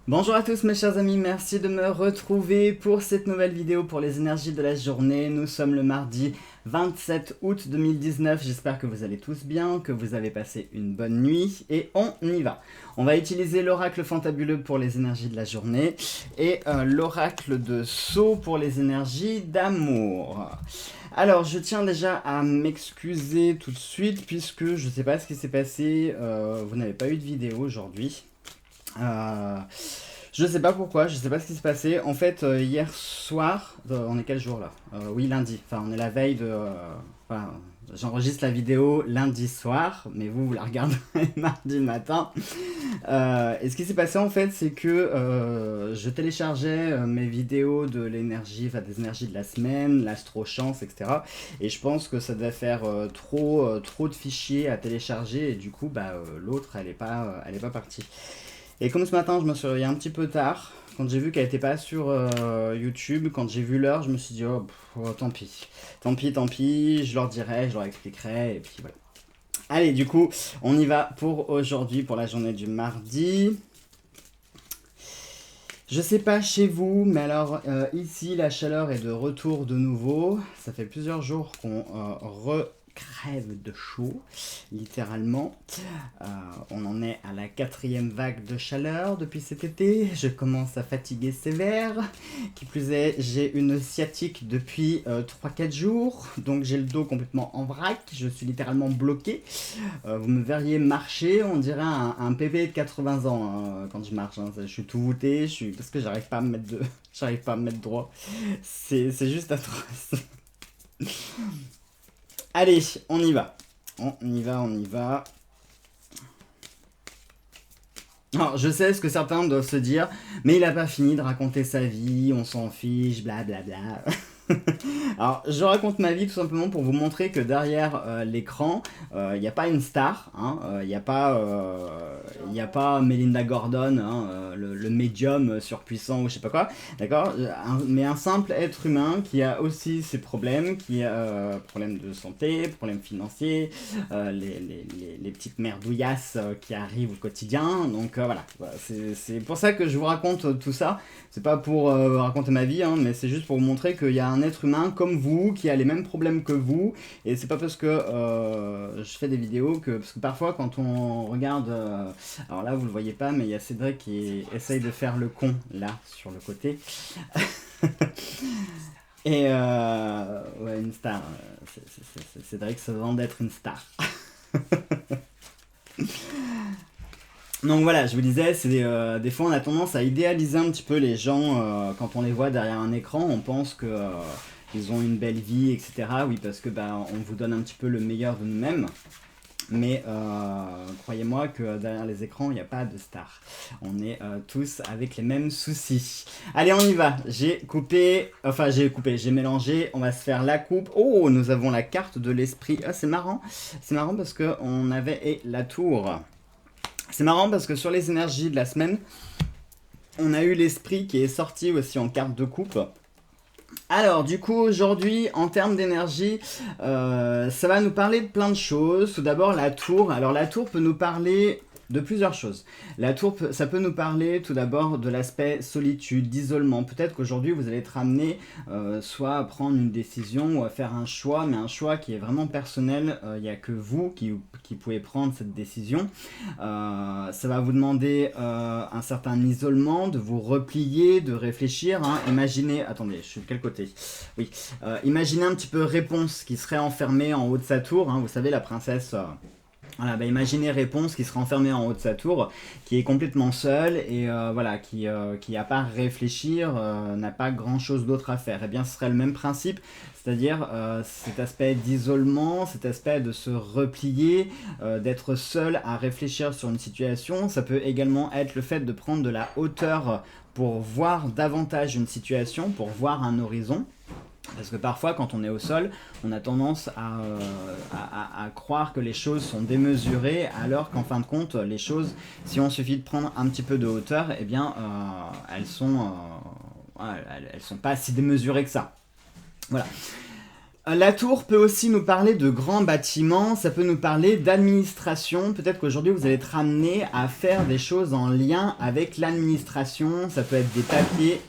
Bonjour à tous mes chers amis, merci de me retrouver pour cette nouvelle vidéo pour les énergies de la journée. Nous sommes le mardi 27 août 2019, j'espère que vous allez tous bien, que vous avez passé une bonne nuit et on y va. On va utiliser l'oracle fantabuleux pour les énergies de la journée et l'oracle de Sceaux pour les énergies d'amour. Alors, je tiens déjà à m'excuser tout de suite puisque je ne sais pas ce qui s'est passé, vous n'avez pas eu de vidéo aujourd'hui. Je sais pas pourquoi, je sais pas ce qui s'est passé. En fait, hier soir, on est quel jour là? Oui, lundi. Enfin, on est la veille de. Enfin, j'enregistre la vidéo lundi soir, mais vous la regardez mardi matin. Et ce qui s'est passé en fait, c'est que je téléchargeais mes vidéos de l'énergie, enfin des énergies de la semaine, l'astro-chance, etc. Et je pense que ça devait faire trop de fichiers à télécharger, et du coup, l'autre, elle est pas partie. Et comme ce matin, je me suis réveillé un petit peu tard, quand j'ai vu qu'elle n'était pas sur YouTube, quand j'ai vu l'heure, je me suis dit, tant pis. Tant pis, je leur dirai, je leur expliquerai, et puis voilà. Allez, du coup, on y va pour aujourd'hui, pour la journée du mardi. Je sais pas chez vous, mais alors ici, la chaleur est de retour de nouveau. Ça fait plusieurs jours qu'on crève de chaud, littéralement. On en est à la 4e vague de chaleur depuis cet été. Je commence à fatiguer sévère. Qui plus est, j'ai une sciatique depuis 3-4 jours. Donc j'ai le dos complètement en vrac. Je suis littéralement bloqué. Vous me verriez marcher, on dirait un bébé de 80 ans quand je marche. Je suis tout voûté, parce que j'arrive pas à me mettre j'arrive pas à me mettre droit. C'est juste atroce. Allez, on y va. On y va. Alors, je sais ce que certains doivent se dire, mais il a pas fini de raconter sa vie, on s'en fiche, blablabla. Alors, je raconte ma vie tout simplement pour vous montrer que derrière l'écran, il n'y a pas une star, il n'y a pas Melinda Gordon, le médium surpuissant ou je sais pas quoi, d'accord, mais un simple être humain qui a aussi ses problèmes, qui a problèmes de santé, problèmes financiers, les petites merdouillasses qui arrivent au quotidien. Donc voilà, c'est pour ça que je vous raconte tout ça. C'est pas pour raconter ma vie, mais c'est juste pour vous montrer qu'il y a un être humain comme vous qui a les mêmes problèmes que vous. Et c'est pas parce que je fais des vidéos que. Parce que parfois, quand on regarde. Alors là, vous le voyez pas, mais il y a Cédric qui essaye de faire le con, là, sur le côté. Et ouais, une star. Cédric se vend d'être une star. Donc voilà, je vous disais, c'est des fois on a tendance à idéaliser un petit peu les gens quand on les voit derrière un écran, on pense que ils ont une belle vie, etc. Oui, parce que on vous donne un petit peu le meilleur de nous-mêmes. Mais croyez-moi que derrière les écrans, il n'y a pas de star. On est tous avec les mêmes soucis. Allez, on y va. J'ai mélangé. On va se faire la coupe. Oh, nous avons la carte de l'esprit. Ah, c'est marrant. C'est marrant parce qu'on avait la tour. C'est marrant parce que sur les énergies de la semaine, on a eu l'esprit qui est sorti aussi en carte de coupe. Alors, du coup, aujourd'hui, en termes d'énergie, ça va nous parler de plein de choses. Tout d'abord, la tour. Alors, la tour peut nous parler de plusieurs choses. La tour, ça peut nous parler tout d'abord de l'aspect solitude, d'isolement. Peut-être qu'aujourd'hui, vous allez être amené soit à prendre une décision ou à faire un choix, mais un choix qui est vraiment personnel. Il n'y a que vous qui pouvez prendre cette décision. Ça va vous demander un certain isolement, de vous replier, de réfléchir. Imaginez, attendez, je suis de quel côté? Oui, imaginez un petit peu Réponse qui serait enfermée en haut de sa tour. Vous savez, la princesse. Voilà, imaginez Réponse qui serait enfermée en haut de sa tour, qui est complètement seule et voilà, qui a pas à réfléchir, n'a pas grand chose d'autre à faire. Et bien, ce serait le même principe, c'est-à-dire cet aspect d'isolement, cet aspect de se replier, d'être seul à réfléchir sur une situation. Ça peut également être le fait de prendre de la hauteur pour voir davantage une situation, pour voir un horizon. Parce que parfois, quand on est au sol, on a tendance à croire que les choses sont démesurées, alors qu'en fin de compte, les choses, si on suffit de prendre un petit peu de hauteur, eh bien, elles sont pas si démesurées que ça. Voilà. La tour peut aussi nous parler de grands bâtiments, ça peut nous parler d'administration. Peut-être qu'aujourd'hui vous allez être amené à faire des choses en lien avec l'administration. Ça peut être des papiers.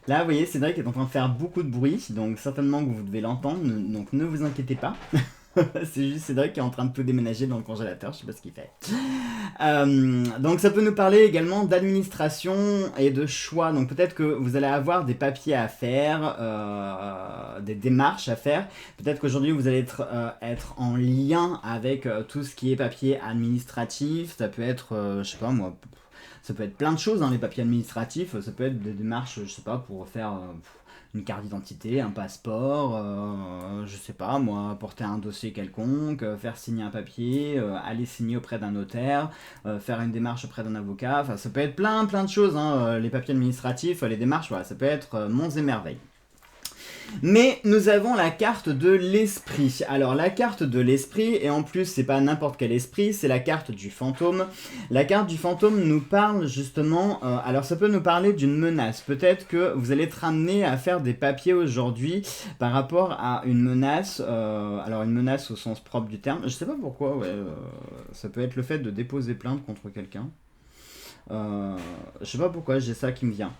Là, vous voyez, Cédric est en train de faire beaucoup de bruit, donc certainement que vous devez l'entendre, donc ne vous inquiétez pas. C'est juste Cédric qui est en train de tout déménager dans le congélateur, je sais pas ce qu'il fait. Donc ça peut nous parler également d'administration et de choix. Donc peut-être que vous allez avoir des papiers à faire, des démarches à faire. Peut-être qu'aujourd'hui vous allez être en lien avec tout ce qui est papier administratif. Ça peut être, je sais pas moi, ça peut être plein de choses, hein, les papiers administratifs. Ça peut être des démarches, je sais pas, pour faire une carte d'identité, un passeport, je sais pas moi, porter un dossier quelconque, faire signer un papier, aller signer auprès d'un notaire, faire une démarche auprès d'un avocat. Enfin, ça peut être plein de choses, hein, les papiers administratifs, les démarches, voilà, ça peut être monts et merveilles. Mais nous avons la carte de l'esprit. Alors la carte de l'esprit, et en plus c'est pas n'importe quel esprit, c'est la carte du fantôme. La carte du fantôme nous parle justement, alors ça peut nous parler d'une menace. Peut-être que vous allez être amené à faire des papiers aujourd'hui par rapport à une menace, alors une menace au sens propre du terme. Je sais pas pourquoi, ouais, ça peut être le fait de déposer plainte contre quelqu'un. Je sais pas pourquoi j'ai ça qui me vient.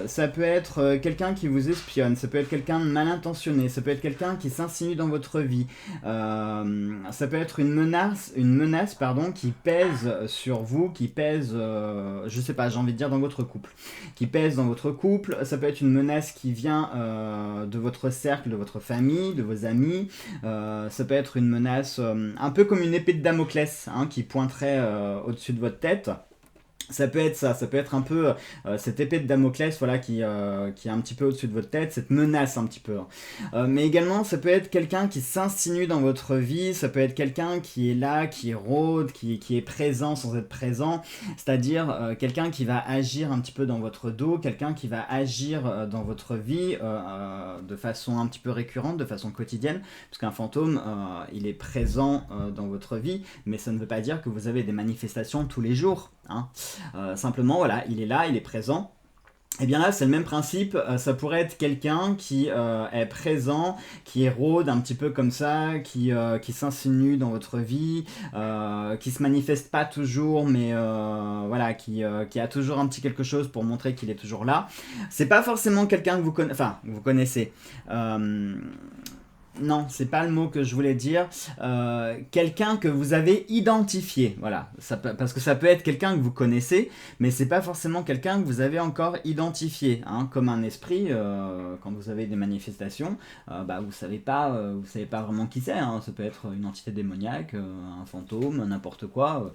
Ça peut être quelqu'un qui vous espionne, ça peut être quelqu'un de mal intentionné, ça peut être quelqu'un qui s'insinue dans votre vie. Ça peut être une menace pardon, qui pèse sur vous, qui pèse, je sais pas, j'ai envie de dire dans votre couple. Qui pèse dans votre couple, ça peut être une menace qui vient de votre cercle, de votre famille, de vos amis. Ça peut être une menace un peu comme une épée de Damoclès hein, qui pointerait au-dessus de votre tête. Ça peut être ça peut être un peu cette épée de Damoclès voilà, qui est un petit peu au-dessus de votre tête, cette menace un petit peu. Mais également, ça peut être quelqu'un qui s'insinue dans votre vie, ça peut être quelqu'un qui est là, qui rôde, qui est présent sans être présent, c'est-à-dire quelqu'un qui va agir un petit peu dans votre dos, quelqu'un qui va agir dans votre vie de façon un petit peu récurrente, de façon quotidienne, parce qu'un fantôme, il est présent dans votre vie, mais ça ne veut pas dire que vous avez des manifestations tous les jours. Hein. Simplement, voilà, il est là, il est présent. Et bien là, c'est le même principe, ça pourrait être quelqu'un qui est présent, qui rôde un petit peu comme ça, qui s'insinue dans votre vie, qui se manifeste pas toujours, mais voilà, qui a toujours un petit quelque chose pour montrer qu'il est toujours là. C'est pas forcément quelqu'un que vous connaissez. Non, c'est pas le mot que je voulais dire. Quelqu'un que vous avez identifié, voilà. Parce que ça peut être quelqu'un que vous connaissez, mais c'est pas forcément quelqu'un que vous avez encore identifié. Hein, comme un esprit, quand vous avez des manifestations, vous savez pas vraiment qui c'est. Hein. Ça peut être une entité démoniaque, un fantôme, n'importe quoi.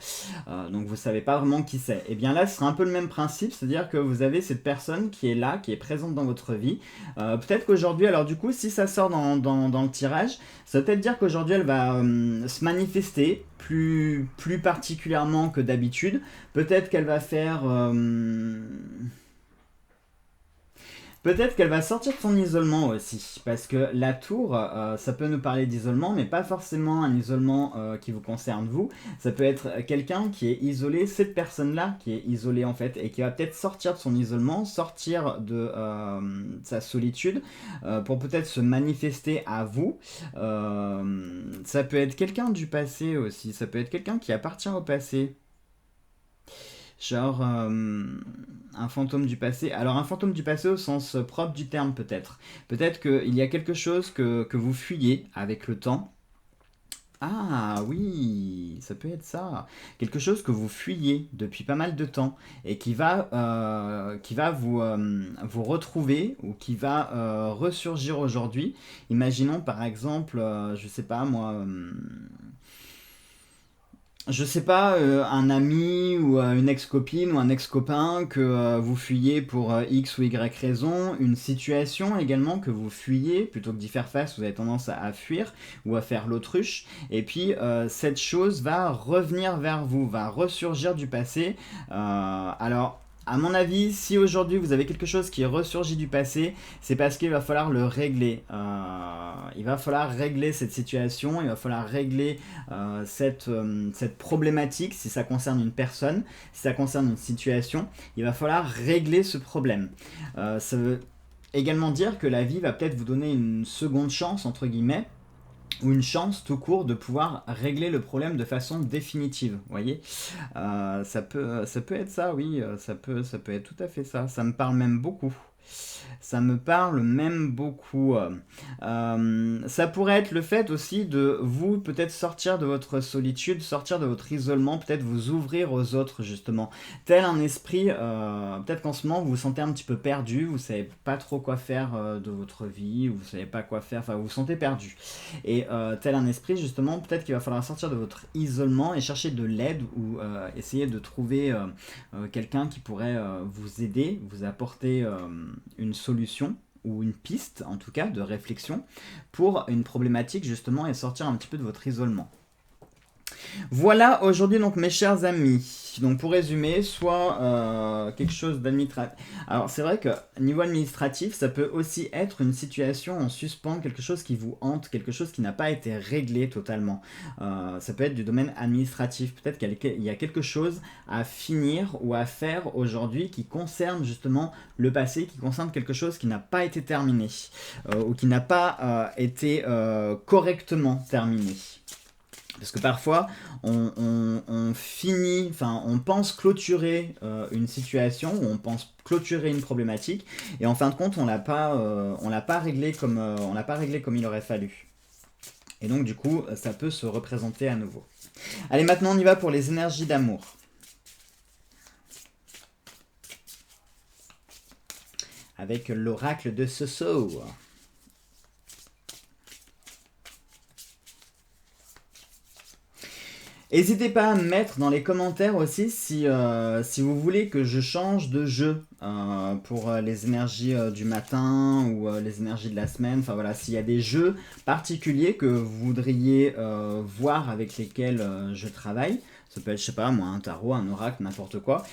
Donc vous savez pas vraiment qui c'est. Et bien là, ce sera un peu le même principe, c'est-à-dire que vous avez cette personne qui est là, qui est présente dans votre vie. Peut-être qu'aujourd'hui, alors du coup, si ça sort dans le tirage, ça veut peut-être dire qu'aujourd'hui elle va se manifester plus particulièrement que d'habitude. Peut-être qu'elle va faire peut-être qu'elle va sortir de son isolement aussi, parce que la tour, ça peut nous parler d'isolement, mais pas forcément un isolement qui vous concerne vous. Ça peut être quelqu'un qui est isolé, cette personne-là qui est isolée en fait, et qui va peut-être sortir de son isolement, sortir de sa solitude, pour peut-être se manifester à vous. Ça peut être quelqu'un du passé aussi, ça peut être quelqu'un qui appartient au passé. Genre un fantôme du passé. Alors un fantôme du passé au sens propre du terme peut-être. Peut-être qu'il y a quelque chose que vous fuyez avec le temps. Ah oui, ça peut être ça. Quelque chose que vous fuyez depuis pas mal de temps et qui va vous retrouver ou qui va ressurgir aujourd'hui. Imaginons par exemple, je sais pas moi... je sais pas, un ami ou une ex-copine ou un ex-copain que vous fuyez pour X ou Y raison, une situation également que vous fuyez, plutôt que d'y faire face, vous avez tendance à fuir ou à faire l'autruche, et puis cette chose va revenir vers vous, va ressurgir du passé. Alors, à mon avis, si aujourd'hui vous avez quelque chose qui ressurgit du passé, c'est parce qu'il va falloir le régler. Il va falloir régler cette situation, il va falloir régler cette problématique, si ça concerne une personne, si ça concerne une situation, il va falloir régler ce problème. Ça veut également dire que la vie va peut-être vous donner une seconde chance, entre guillemets, ou une chance tout court de pouvoir régler le problème de façon définitive, vous voyez. Ça peut être ça, oui, ça peut être tout à fait ça. Ça me parle même beaucoup. Ça me parle même beaucoup. Ça pourrait être le fait aussi de vous peut-être sortir de votre solitude, sortir de votre isolement, peut-être vous ouvrir aux autres justement. Tel un esprit, peut-être qu'en ce moment vous vous sentez un petit peu perdu, vous savez pas trop quoi faire de votre vie, vous savez pas quoi faire, enfin vous vous sentez perdu. Et tel un esprit justement, peut-être qu'il va falloir sortir de votre isolement et chercher de l'aide ou essayer de trouver quelqu'un qui pourrait vous aider, vous apporter une solution ou une piste en tout cas de réflexion pour une problématique justement et sortir un petit peu de votre isolement. Voilà aujourd'hui donc mes chers amis. Donc pour résumer, soit quelque chose d'administratif. Alors c'est vrai que niveau administratif, ça peut aussi être une situation en suspens, quelque chose qui vous hante, quelque chose qui n'a pas été réglé totalement. Ça peut être du domaine administratif. Peut-être qu'il y a quelque chose à finir ou à faire aujourd'hui qui concerne justement le passé, qui concerne quelque chose qui n'a pas été terminé ou qui n'a pas été correctement terminé. Parce que parfois, on finit, enfin, on pense clôturer une situation, ou on pense clôturer une problématique, et en fin de compte, on l'a pas réglé comme il aurait fallu. Et donc, du coup, ça peut se représenter à nouveau. Allez, maintenant, on y va pour les énergies d'amour. Avec l'oracle de Soso. N'hésitez pas à me mettre dans les commentaires aussi si vous voulez que je change de jeu pour les énergies du matin ou les énergies de la semaine. Enfin voilà, s'il y a des jeux particuliers que vous voudriez voir avec lesquels je travaille. Ça peut être, je sais pas moi, un tarot, un oracle, n'importe quoi.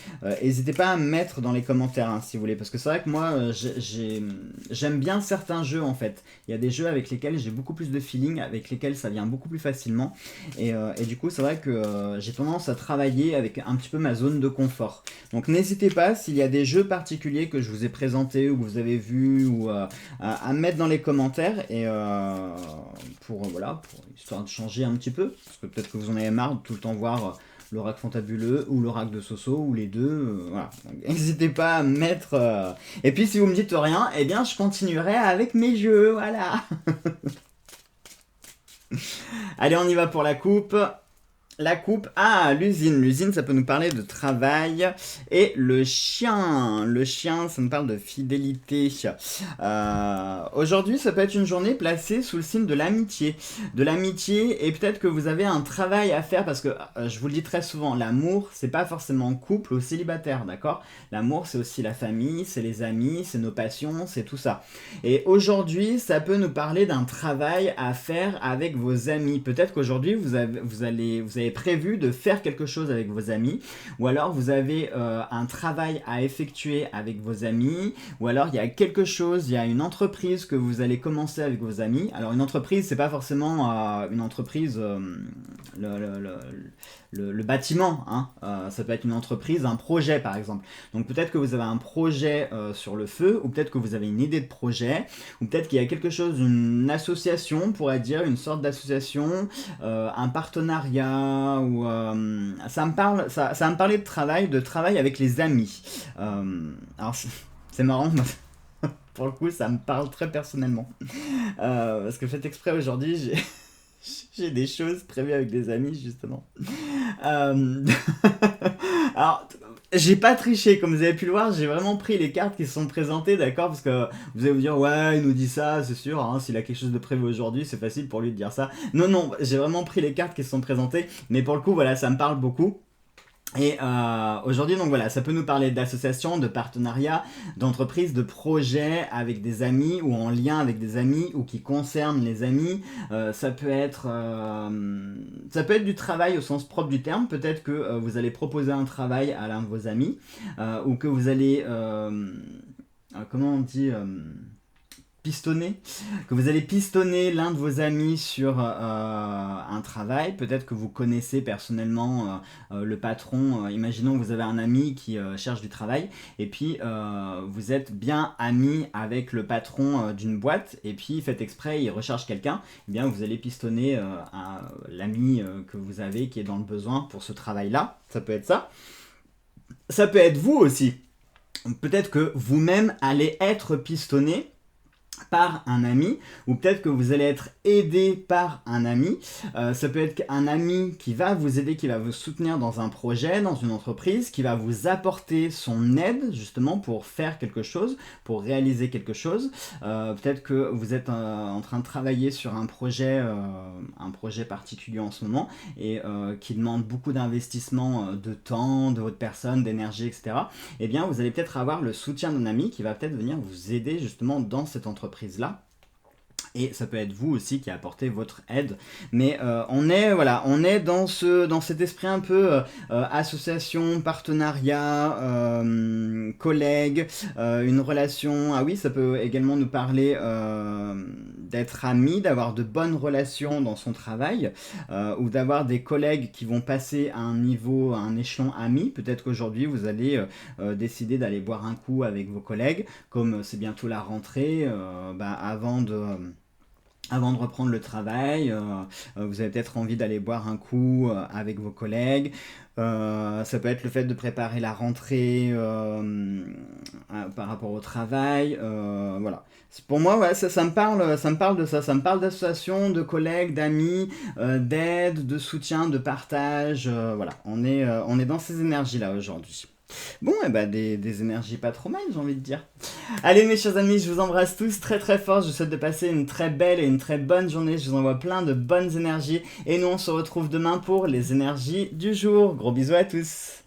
N'hésitez pas à me mettre dans les commentaires hein, si vous voulez. Parce que c'est vrai que moi, j'aime bien certains jeux en fait. Il y a des jeux avec lesquels j'ai beaucoup plus de feeling, avec lesquels ça vient beaucoup plus facilement. Et du coup, c'est vrai que j'ai tendance à travailler avec un petit peu ma zone de confort. Donc n'hésitez pas, s'il y a des jeux particuliers que je vous ai présentés ou que vous avez vus, ou à me mettre dans les commentaires. Et pour histoire de changer un petit peu. Parce que peut-être que vous en avez marre de tout le temps voir l'oracle fantabuleux ou l'oracle de Soso ou les deux, voilà. N'hésitez pas à me mettre. Et puis si vous me dites rien, eh bien je continuerai avec mes jeux, voilà. Allez, on y va pour la coupe. La coupe, l'usine. L'usine, ça peut nous parler de travail. Et le chien, ça nous parle de fidélité. Aujourd'hui, ça peut être une journée placée sous le signe de l'amitié. De l'amitié, et peut-être que vous avez un travail à faire, parce que je vous le dis très souvent, l'amour, c'est pas forcément couple ou célibataire, d'accord? L'amour, c'est aussi la famille, c'est les amis, c'est nos passions, c'est tout ça. Et aujourd'hui, ça peut nous parler d'un travail à faire avec vos amis. Peut-être qu'aujourd'hui, vous avez prévu de faire quelque chose avec vos amis, ou alors vous avez un travail à effectuer avec vos amis, ou alors il y a quelque chose, il y a une entreprise que vous allez commencer avec vos amis. Alors une entreprise, c'est pas forcément une entreprise, le bâtiment, hein. Ça peut être une entreprise, un projet par exemple. Donc peut-être que vous avez un projet sur le feu, ou peut-être que vous avez une idée de projet, ou peut-être qu'il y a quelque chose, une association, on pourrait dire, une sorte d'association, un partenariat, ou ça me parlait de travail avec les amis. Alors c'est marrant. Pour le coup, ça me parle très personnellement. Parce que faites exprès aujourd'hui, j'ai des choses prévues avec des amis, justement. Alors, j'ai pas triché, comme vous avez pu le voir, j'ai vraiment pris les cartes qui se sont présentées, d'accord? Parce que vous allez vous dire, ouais, il nous dit ça, c'est sûr, hein, s'il a quelque chose de prévu aujourd'hui, c'est facile pour lui de dire ça. Non, j'ai vraiment pris les cartes qui se sont présentées, mais pour le coup, voilà, ça me parle beaucoup. Et aujourd'hui, donc voilà, ça peut nous parler d'associations, de partenariats, d'entreprises, de projets avec des amis ou en lien avec des amis ou qui concernent les amis. Ça peut être du travail au sens propre du terme. Peut-être que vous allez proposer un travail à l'un de vos amis ou que vous allez, comment on dit, pistonner, l'un de vos amis sur un travail. Peut-être que vous connaissez personnellement le patron. Imaginons que vous avez un ami qui cherche du travail et puis vous êtes bien ami avec le patron d'une boîte et puis faites exprès, il recherche quelqu'un. Eh bien, vous allez pistonner l'ami que vous avez qui est dans le besoin pour ce travail-là. Ça peut être ça. Ça peut être vous aussi. Peut-être que vous-même allez être pistonné par un ami, ou peut-être que vous allez être aidé par un ami. Ça peut être un ami qui va vous aider, qui va vous soutenir dans un projet, dans une entreprise, qui va vous apporter son aide justement pour faire quelque chose, pour réaliser quelque chose. Peut-être que vous êtes en train de travailler sur un projet particulier en ce moment et qui demande beaucoup d'investissement de temps, de votre personne, d'énergie, etc. Eh bien, vous allez peut-être avoir le soutien d'un ami qui va peut-être venir vous aider justement dans cette entreprise là. Et ça peut être vous aussi qui apportez votre aide. Mais on est dans cet esprit un peu association, partenariat, collègue, une relation. Ah oui, ça peut également nous parler d'être amis, d'avoir de bonnes relations dans son travail, ou d'avoir des collègues qui vont passer à un niveau, à un échelon ami. Peut-être qu'aujourd'hui, vous allez décider d'aller boire un coup avec vos collègues, comme c'est bientôt la rentrée, avant de reprendre le travail, vous avez peut-être envie d'aller boire un coup avec vos collègues. Ça peut être le fait de préparer la rentrée par rapport au travail. Voilà. Pour moi, ouais, ça me parle de ça. Ça me parle d'association, de collègues, d'amis, d'aide, de soutien, de partage. Voilà. On est dans ces énergies-là aujourd'hui. Bon, et bah des énergies pas trop mal, j'ai envie de dire. Allez mes chers amis, je vous embrasse tous très très fort, je vous souhaite de passer une très belle et une très bonne journée, je vous envoie plein de bonnes énergies et nous on se retrouve demain pour les énergies du jour. Gros bisous à tous.